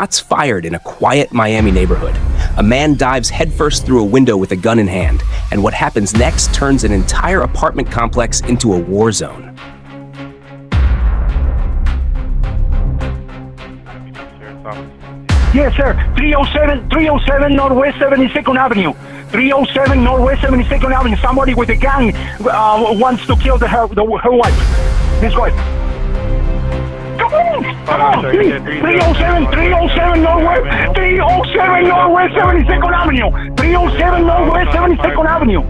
Shots fired in a quiet Miami neighborhood. A man dives headfirst through a window with a gun in hand, and what happens next turns an entire apartment complex into a war zone. Yes, sir. 307 Northwest 72nd Avenue. 307 Northwest 72nd Avenue. Somebody with a gun wants to kill her wife. His wife. Come on, please. 307 Northwest 72nd Avenue. 307 Northwest 72nd Avenue.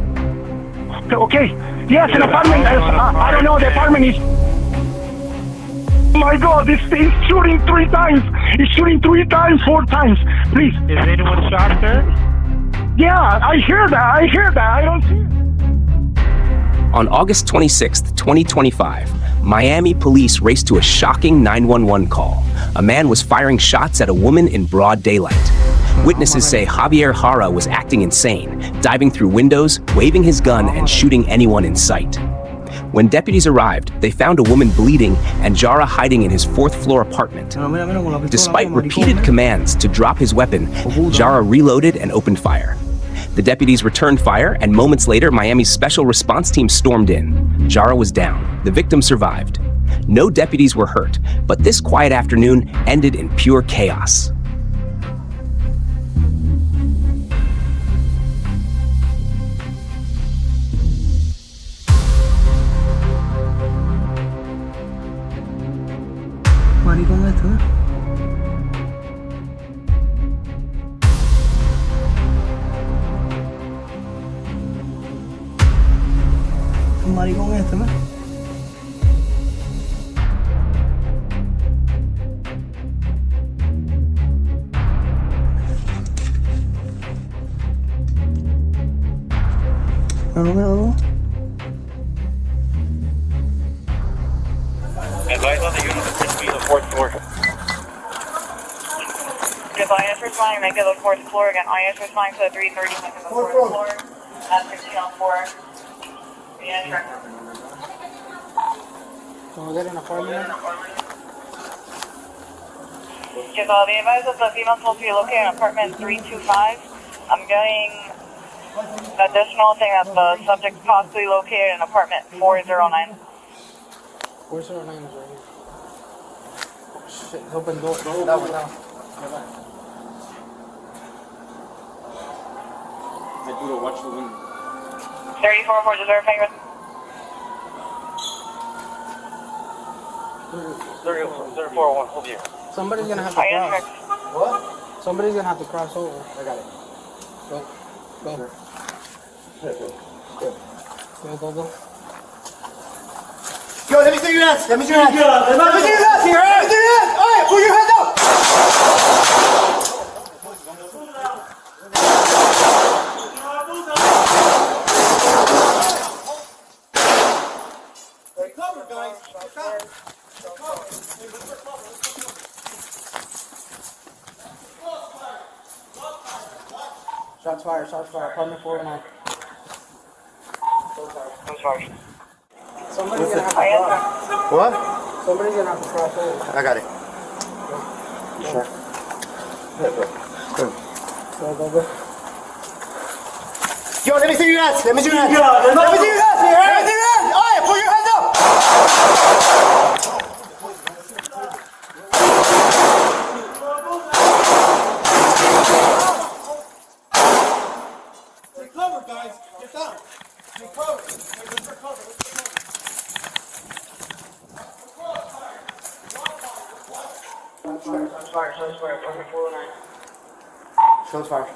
Okay. Yes, an apartment. I don't know. The apartment is. Oh my God! He's shooting 3 times. He's shooting 3 times, 4 times. Please. Is anyone shot, sir? Yeah, I hear that. I don't see it. On August 26, 2025, Miami police raced to a shocking 911 call. A man was firing shots at a woman in broad daylight. Witnesses say Javier Jara was acting insane, diving through windows, waving his gun, and shooting anyone in sight. When deputies arrived, they found a woman bleeding and Jara hiding in his 4th-floor apartment. Despite repeated commands to drop his weapon, Jara reloaded and opened fire. The deputies returned fire, and moments later, Miami's special response team stormed in. Jara was down. The victim survived. No deputies were hurt, but this quiet afternoon ended in pure chaos. Maricón esto, ¿eh? Un maricón este, ¿no? No. Advise on the unit to be the 4th floor. If IS responding, make it the 4th floor again. IS responding to the 330 on the 4th floor. At 16 on 4. Yeah, sure. Como que era una forma. Because the advice that the female supposed to be located in apartment 325. I'm getting an additional thing that the subject possibly located in apartment 409. 409 is right here. Shit, open door. That one now. Watch the window. 34-4, just verifying. 34-1, hold here. Somebody's gonna have to cross. What? Somebody's gonna have to cross over. I got it. Go. Yo, let me see your hands. Let me see your hands. Let me see your hands here. Let me see your hands. All right, put your hands up. Stay covered, guys. Stay covered. Shots fired. Apartment 409. I'm sorry. Somebody's gonna have to cross. What? Somebody's gonna have to cross over. I got it. Sure. Go. Yo, let me see your hands. Let me see your hands. Let me see your hands here. Let me see your hands. All right, put your hands up. Stay covered, guys. Get down. Stay covered. Stay covered. Shots fired, apartment 409. Shots fired.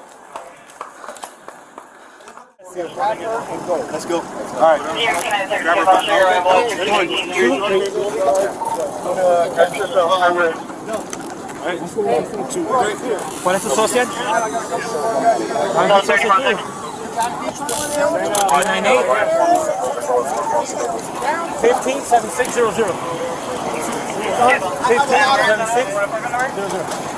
Let's go. All right. ¿Cuál es tu social? 198 15 7600. 15 7600.